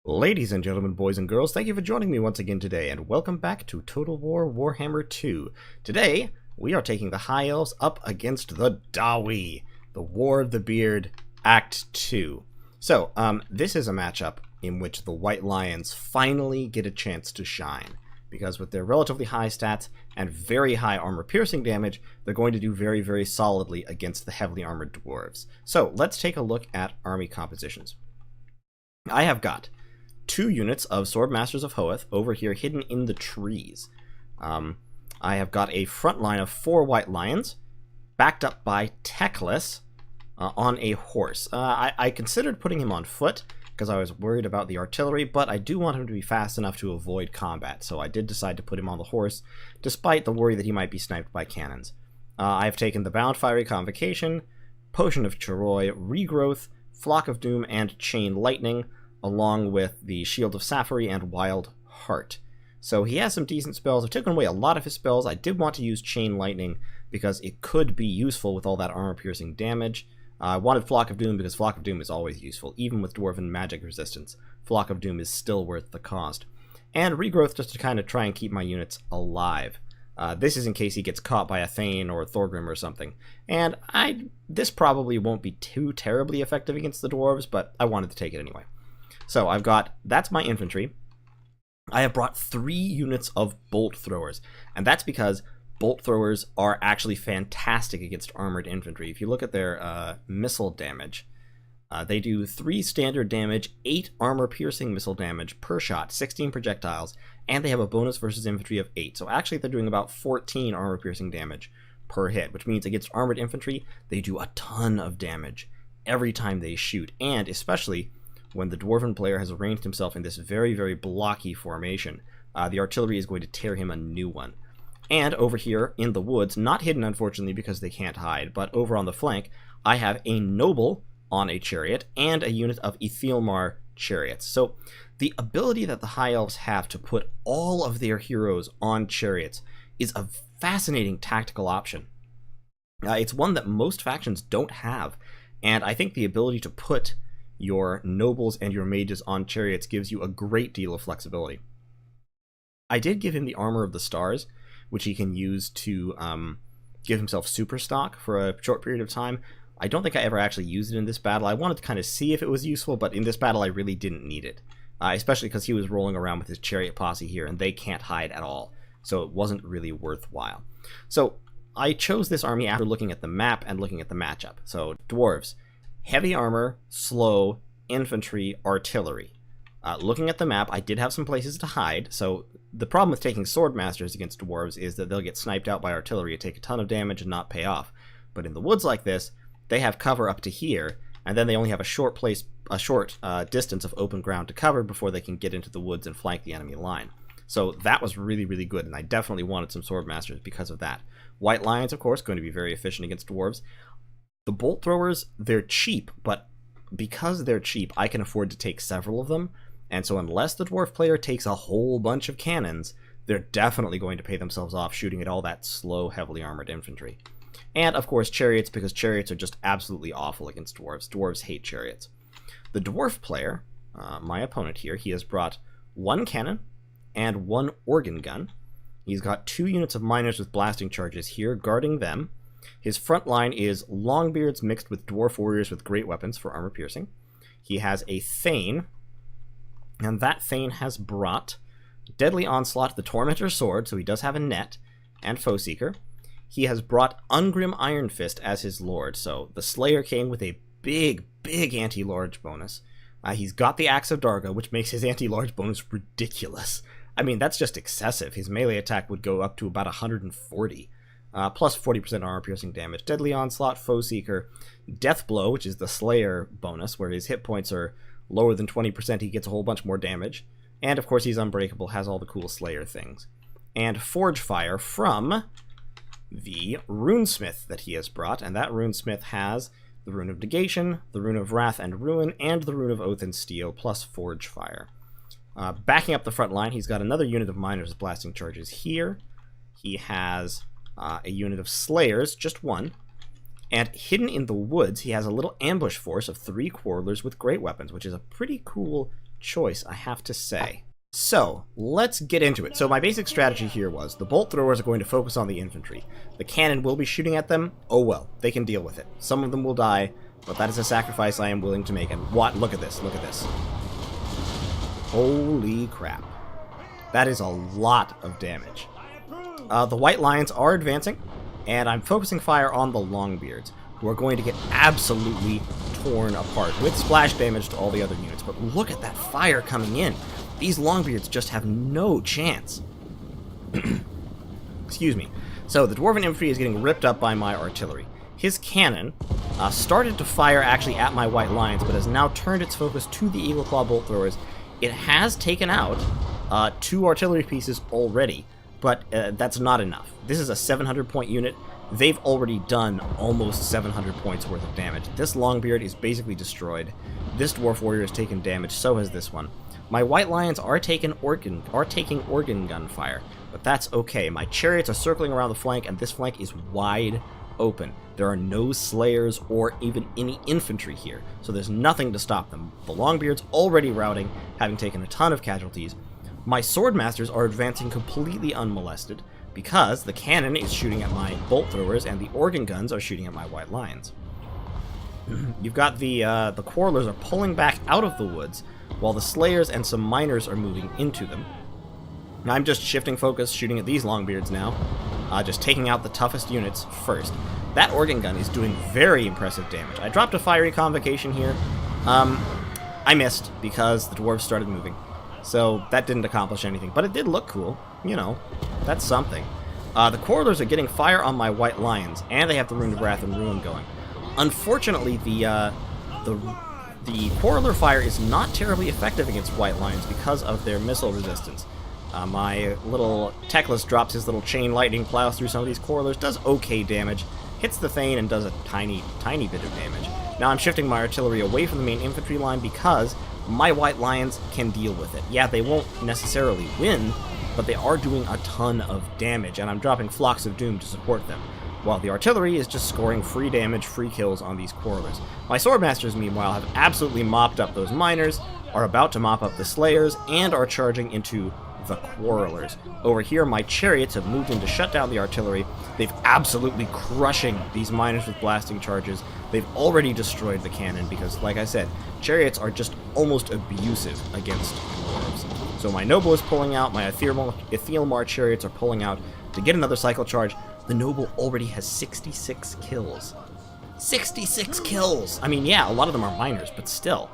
Ladies and gentlemen, boys and girls, thank you for joining me once again today, and welcome back to Total War Warhammer 2. Today, we are taking the High Elves up against the Dawi, the War of the Beard, Act 2. So, this is a matchup in which the White Lions finally get a chance to shine, because with their relatively high stats and very high armor-piercing damage, they're going to do very, very solidly against the heavily armored Dwarves. So, let's take a look at army compositions. I have got 2 units of Swordmasters of Hoeth over here hidden in the trees. I have got a front line of 4 White Lions, backed up by Teclis on a horse. I considered putting him on foot, because I was worried about the artillery, but I do want him to be fast enough to avoid combat, so I did decide to put him on the horse, despite the worry that he might be sniped by cannons. I have taken the Bound Fiery Convocation, Potion of Choroi, Regrowth, Flock of Doom, and Chain Lightning, along with the Shield of Safari and Wild Heart. So he has some decent spells. I've taken away a lot of his spells. I did want to use Chain Lightning because it could be useful with all that armor-piercing damage. I wanted Flock of Doom because Flock of Doom is always useful. Even with Dwarven magic resistance, Flock of Doom is still worth the cost. And Regrowth just to kind of try and keep my units alive. This is in case he gets caught by a Thane or a Thorgrim or something. And this probably won't be too terribly effective against the Dwarves, but I wanted to take it anyway. So that's my infantry. I have brought 3 units of bolt throwers, and that's because bolt throwers are actually fantastic against armored infantry. If you look at their missile damage, they do 3 standard damage, 8 armor-piercing missile damage per shot, 16 projectiles, and they have a bonus versus infantry of 8. So actually they're doing about 14 armor-piercing damage per hit, which means against armored infantry, they do a ton of damage every time they shoot, and especially when the Dwarven player has arranged himself in this very, very blocky formation, the artillery is going to tear him a new one. And over here in the woods, not hidden unfortunately because they can't hide, but over on the flank, I have a noble on a chariot and a unit of Ethelmar chariots. So the ability that the High Elves have to put all of their heroes on chariots is a fascinating tactical option. It's one that most factions don't have, and I think the ability to put your nobles and your mages on chariots gives you a great deal of flexibility. I did give him the Armor of the Stars, which he can use to give himself super stock for a short period of time. I don't think I ever actually used it in this battle. I wanted to kind of see if it was useful, but in this battle I really didn't need it. Especially because he was rolling around with his chariot posse here, and they can't hide at all. So it wasn't really worthwhile. So I chose this army after looking at the map and looking at the matchup. So Dwarves, heavy armor, slow, infantry, artillery. Looking at the map, I did have some places to hide, so the problem with taking Swordmasters against Dwarves is that they'll get sniped out by artillery and take a ton of damage and not pay off. But in the woods like this, they have cover up to here, and then they only have a short distance of open ground to cover before they can get into the woods and flank the enemy line. So that was really, really good, and I definitely wanted some Swordmasters because of that. White Lions, of course, going to be very efficient against Dwarves. The bolt throwers, they're cheap, but because they're cheap, I can afford to take several of them, and so unless the dwarf player takes a whole bunch of cannons, they're definitely going to pay themselves off shooting at all that slow, heavily armored infantry. And, of course, chariots, because chariots are just absolutely awful against dwarves. Dwarves hate chariots. The dwarf player, my opponent here, he has brought 1 cannon and 1 organ gun. He's got 2 units of miners with blasting charges here, guarding them. His front line is Longbeards mixed with Dwarf Warriors with great weapons for armor piercing. He has a Thane, and that Thane has brought Deadly Onslaught, the Tormentor's Sword, so he does have a net, and Foeseeker. He has brought Ungrim Iron Fist as his lord, so the Slayer came with a big, big anti-large bonus. He's got the Axe of Darga, which makes his anti-large bonus ridiculous. I mean, that's just excessive. His melee attack would go up to about 140. Plus 40% armor-piercing damage. Deadly Onslaught, Foeseeker, Death Blow, which is the Slayer bonus, where his hit points are lower than 20%, he gets a whole bunch more damage. And, of course, he's Unbreakable, has all the cool Slayer things. And Forge Fire from the Runesmith that he has brought, and that Runesmith has the Rune of Negation, the Rune of Wrath and Ruin, and the Rune of Oath and Steel, plus Forge Fire. Backing up the front line, he's got another unit of Miners with blasting charges here. He has a unit of Slayers, just 1, and hidden in the woods he has a little ambush force of 3 Quarrelers with great weapons, which is a pretty cool choice, I have to say. So, let's get into it. So my basic strategy here was, the bolt throwers are going to focus on the infantry. The cannon will be shooting at them. Oh well, they can deal with it. Some of them will die, but that is a sacrifice I am willing to make. And what? Look at this, look at this. Holy crap. That is a lot of damage. The white lions are advancing, and I'm focusing fire on the longbeards, who are going to get absolutely torn apart, with splash damage to all the other units. But look at that fire coming in. These longbeards just have no chance. Excuse me. So the dwarven infantry is getting ripped up by my artillery. His cannon started to fire actually at my white lions, but has now turned its focus to the eagle claw bolt throwers. It has taken out 2 artillery pieces already, but that's not enough. This is a 700 point unit. They've already done almost 700 points worth of damage. This longbeard is basically destroyed. This dwarf warrior has taken damage, so has this one. My white lions are taking organ gun fire, but that's okay. My chariots are circling around the flank, and this flank is wide open. There are no slayers or even any infantry here, so there's nothing to stop them. The longbeards already routing, having taken a ton of casualties. My swordmasters are advancing completely unmolested, because the cannon is shooting at my bolt throwers and the organ guns are shooting at my white lions. You've got the quarrelers are pulling back out of the woods, while the slayers and some miners are moving into them. I'm just shifting focus, shooting at these longbeards now, just taking out the toughest units first. That organ gun is doing very impressive damage. I dropped a fiery convocation here. I missed because the dwarves started moving, so that didn't accomplish anything, but it did look cool. You know, that's something. The quarrelers are getting fire on my white lions, and they have the Rune of Wrath and Ruin going. Unfortunately, the quarreler fire is not terribly effective against white lions because of their missile resistance. My little Teclis drops his little chain lightning, plows through some of these quarrelers, does okay damage, hits the Thane and does a tiny bit of damage. Now I'm shifting my artillery away from the main infantry line because my white lions can deal with it. Yeah, they won't necessarily win, but they are doing a ton of damage, and I'm dropping Flocks of Doom to support them, while the artillery is just scoring free damage, free kills on these quarrelers. My swordmasters, meanwhile, have absolutely mopped up those miners, are about to mop up the slayers, and are charging into the quarrelers. Over here, my chariots have moved in to shut down the artillery. They've absolutely crushing these miners with blasting charges. They've already destroyed the cannon because, like I said, chariots are just almost abusive against dwarves. So my noble is pulling out, my Etheelmar chariots are pulling out to get another cycle charge. The noble already has 66 kills. 66 kills! I mean, yeah, a lot of them are miners, but still.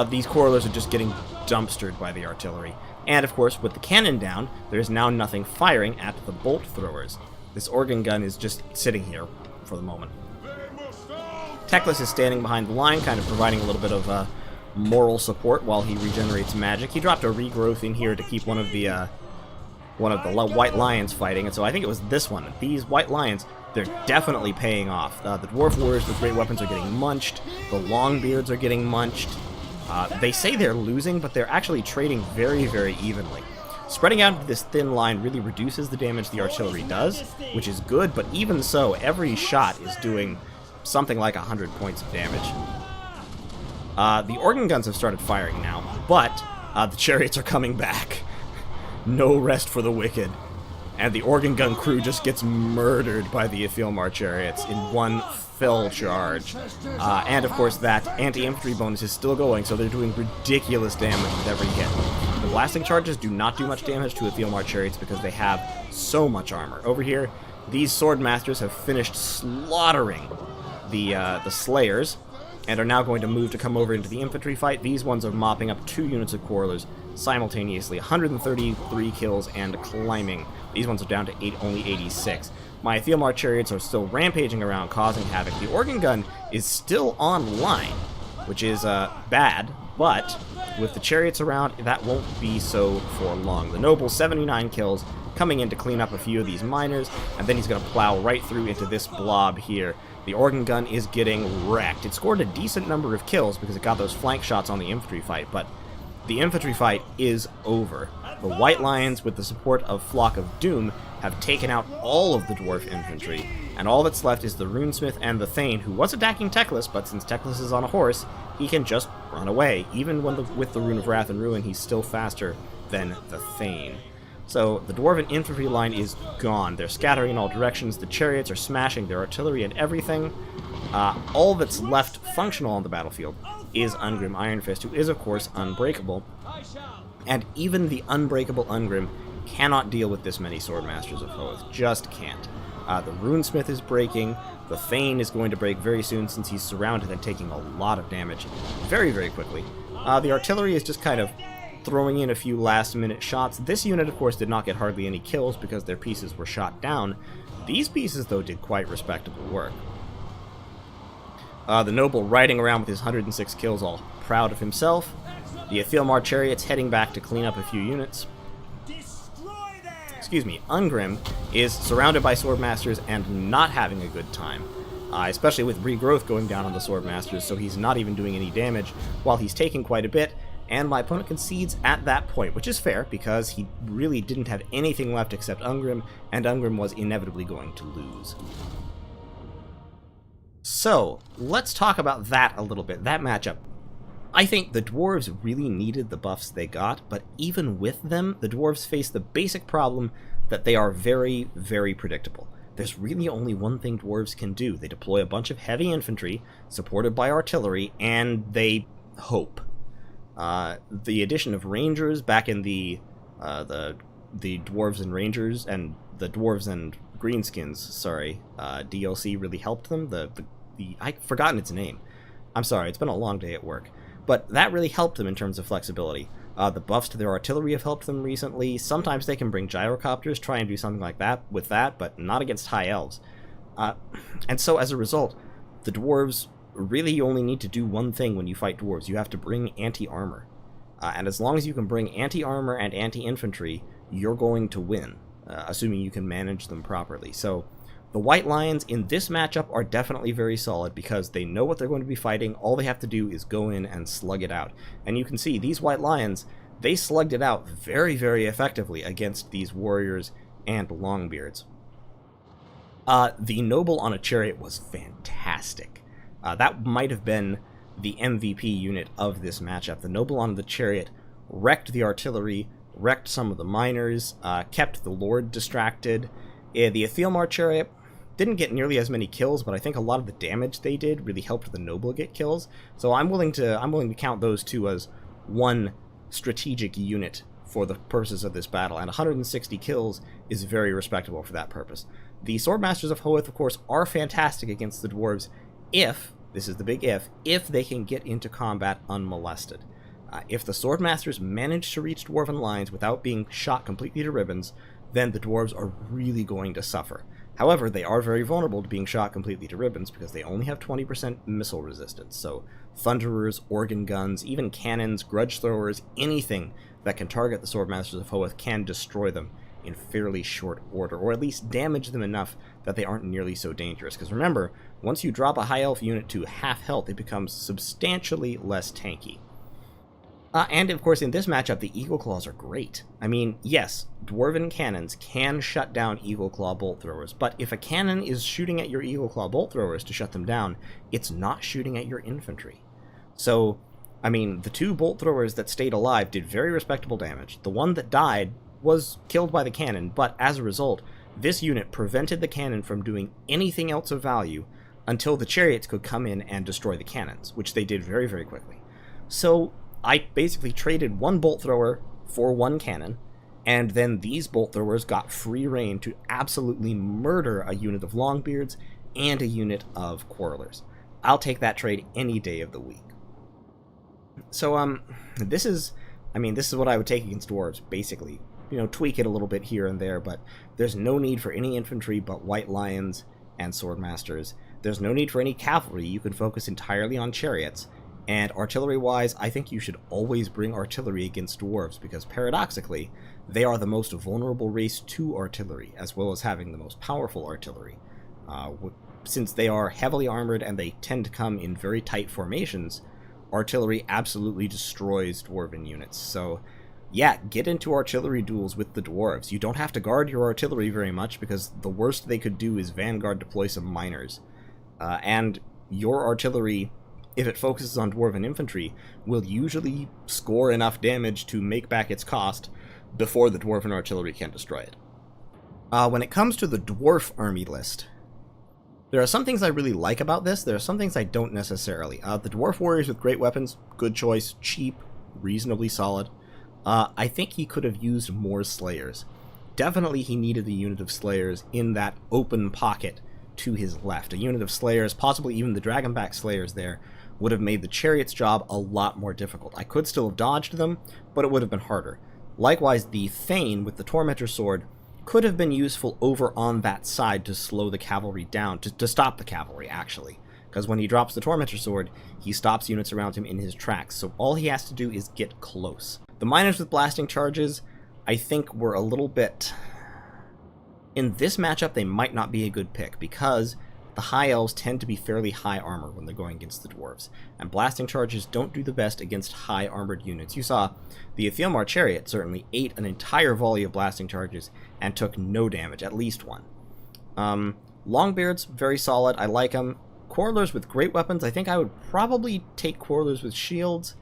These quarrelers are just getting dumpstered by the artillery. And, of course, with the cannon down, there is now nothing firing at the bolt throwers. This organ gun is just sitting here for the moment. Teclis is standing behind the line, kind of providing a little bit of moral support while he regenerates magic. He dropped a regrowth in here to keep one of the white lions fighting, and so I think it was this one. These white lions, they're definitely paying off. The dwarf warriors with great weapons are getting munched. The longbeards are getting munched. They say they're losing, but they're actually trading very, very evenly. Spreading out into this thin line really reduces the damage the artillery does, which is good, but even so, every shot is doing something like 100 points of damage. The organ guns have started firing now, but the chariots are coming back. No rest for the wicked. And the organ gun crew just gets murdered by the Etheelmar chariots in one fell charge. And of course that anti-infantry bonus is still going, so they're doing ridiculous damage with every hit. The blasting charges do not do much damage to Etheelmar chariots because they have so much armor. Over here, these swordmasters have finished slaughtering the slayers, and are now going to move to come over into the infantry fight. These ones are mopping up 2 units of quarrelers simultaneously. 133 kills and climbing. These ones are down to only 86. My Etheelmar chariots are still rampaging around, causing havoc. The organ gun is still online, which is bad, but with the chariots around, that won't be so for long. The noble, 79 kills, coming in to clean up a few of these miners, and then he's going to plow right through into this blob here. The organ gun is getting wrecked. It scored a decent number of kills because it got those flank shots on the infantry fight, but the infantry fight is over. The White Lions, with the support of Flock of Doom, have taken out all of the dwarf infantry, and all that's left is the Runesmith and the Thane, who was attacking Teclis, but since Teclis is on a horse, he can just run away. Even with the Rune of Wrath and Ruin, he's still faster than the Thane. So the Dwarven infantry line is gone. They're scattering in all directions. The Chariots are smashing their artillery and everything. All that's left functional on the battlefield is Ungrim Ironfist, who is, of course, unbreakable. And even the unbreakable Ungrim cannot deal with this many Swordmasters of Hoeth. Just can't. The Runesmith is breaking. The Thane is going to break very soon since he's surrounded and taking a lot of damage very, very quickly. The artillery is just kind of throwing in a few last-minute shots. This unit, of course, did not get hardly any kills because their pieces were shot down. These pieces, though, did quite respectable work. The Noble riding around with his 106 kills, all proud of himself. The Athilmar Chariots heading back to clean up a few units. Excuse me, Ungrim is surrounded by Swordmasters and not having a good time. Especially with regrowth going down on the Swordmasters, so he's not even doing any damage while he's taking quite a bit. And my opponent concedes at that point, which is fair, because he really didn't have anything left except Ungrim, and Ungrim was inevitably going to lose. So, let's talk about that a little bit, that matchup. I think the Dwarves really needed the buffs they got, but even with them, the Dwarves face the basic problem that they are very, very predictable. There's really only one thing Dwarves can do. They deploy a bunch of heavy infantry, supported by artillery, and they hope. The addition of Rangers back in the Dwarves and Rangers, and the Dwarves and Greenskins, sorry, DLC really helped them. I've forgotten its name. I'm sorry, it's been a long day at work. But that really helped them in terms of flexibility. The buffs to their artillery have helped them recently. Sometimes they can bring gyrocopters, try and do something like that with that, but not against High Elves. And so as a result, the Dwarves really only need to do one thing when you fight Dwarves. You have to bring anti-armor. And as long as you can bring anti-armor and anti-infantry, you're going to win, assuming you can manage them properly. So the White Lions in this matchup are definitely very solid because they know what they're going to be fighting. All they have to do is go in and slug it out. And you can see these White Lions, they slugged it out very, very effectively against these warriors and Longbeards. The Noble on a Chariot was fantastic. That might have been the MVP unit of this matchup. The Noble on the Chariot wrecked the artillery, wrecked some of the miners, kept the Lord distracted. The Athilmar Chariot didn't get nearly as many kills, but I think a lot of the damage they did really helped the Noble get kills. So I'm willing to count those two as one strategic unit for the purposes of this battle, and 160 kills is very respectable for that purpose. The Swordmasters of Hoeth, of course, are fantastic against the Dwarves if, this is the big if they can get into combat unmolested. If the Swordmasters manage to reach Dwarven lines without being shot completely to ribbons, then the Dwarves are really going to suffer. However, they are very vulnerable to being shot completely to ribbons because they only have 20% missile resistance. So Thunderers, organ guns, even cannons, grudge throwers, anything that can target the Swordmasters of Hoeth can destroy them in fairly short order, or at least damage them enough that they aren't nearly so dangerous. Because remember, once you drop a High Elf unit to half health, it becomes substantially less tanky. And of course, in this matchup, the Eagle Claws are great. I mean, yes, Dwarven cannons can shut down Eagle Claw bolt throwers, but if a cannon is shooting at your Eagle Claw bolt throwers to shut them down, it's not shooting at your infantry. So, I mean, the two bolt throwers that stayed alive did very respectable damage. The one that died was killed by the cannon, but as a result, this unit prevented the cannon from doing anything else of value until the Chariots could come in and destroy the cannons, which they did very, very quickly. So I basically traded one bolt thrower for one cannon, and then these bolt throwers got free reign to absolutely murder a unit of Longbeards and a unit of Quarrelers. I'll take that trade any day of the week. So, this is what I would take against Dwarves, basically. You know, tweak it a little bit here and there, but there's no need for any infantry but White Lions and Swordmasters. There's no need for any cavalry. You can focus entirely on Chariots. And artillery-wise, I think you should always bring artillery against Dwarves, because paradoxically, they are the most vulnerable race to artillery, as well as having the most powerful artillery. Since they are heavily armored and they tend to come in very tight formations, artillery absolutely destroys Dwarven units. So, yeah, get into artillery duels with the Dwarves. You don't have to guard your artillery very much, because the worst they could do is Vanguard deploy some miners. And your artillery if it focuses on Dwarven infantry, will usually score enough damage to make back its cost before the Dwarven artillery can destroy it. When it comes to the Dwarf army list, there are some things I really like about this. There are some things I don't necessarily. The Dwarf warriors with great weapons, good choice, cheap, reasonably solid. I think he could have used more Slayers. Definitely he needed a unit of Slayers in that open pocket to his left. A unit of Slayers, possibly even the Dragonback Slayers there, would have made the Chariots' job a lot more difficult. I could still have dodged them, but it would have been harder. Likewise, the Thane with the Tormentor Sword could have been useful over on that side to slow the cavalry down, to stop the cavalry, actually. Because when he drops the Tormentor Sword, he stops units around him in his tracks, so all he has to do is get close. The Miners with Blasting Charges, I think, were a little bit... In this matchup, they might not be a good pick, because the High Elves tend to be fairly high armor when they're going against the Dwarves, and Blasting Charges don't do the best against high armored units. You saw the Aethelmar Chariot certainly ate an entire volley of Blasting Charges and took no damage, at least one. Longbeards, very solid, I like them. Quarrelers with great weapons, I think I would probably take Quarrelers with shields.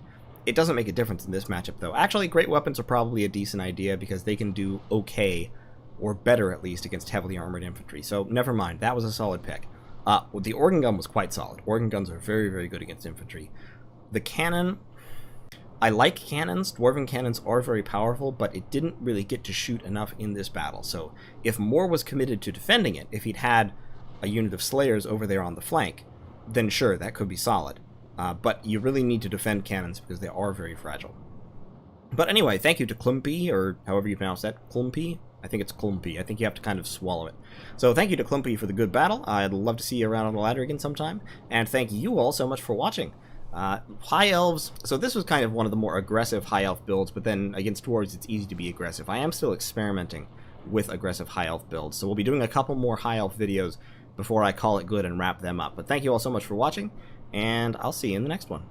It doesn't make a difference in this matchup, though. Actually, great weapons are probably a decent idea, because they can do okay, or better at least, against heavily armored infantry. So, never mind, that was a solid pick. The Organ Gun was quite solid. Organ Guns are very, very good against infantry. The Cannon, I like cannons. Dwarven cannons are very powerful, but it didn't really get to shoot enough in this battle. So, if Moore was committed to defending it, if he'd had a unit of Slayers over there on the flank, then sure, that could be solid. But you really need to defend cannons because they are very fragile. But anyway, thank you to Klumpy, or however you pronounce that. Klumpy? I think it's Klumpy. I think you have to kind of swallow it. So thank you to Klumpy for the good battle. I'd love to see you around on the ladder again sometime. And thank you all so much for watching. High Elves, so this was kind of one of the more aggressive High Elf builds, but then against Dwarves it's easy to be aggressive. I am still experimenting with aggressive High Elf builds, so we'll be doing a couple more High Elf videos before I call it good and wrap them up. But thank you all so much for watching, and I'll see you in the next one.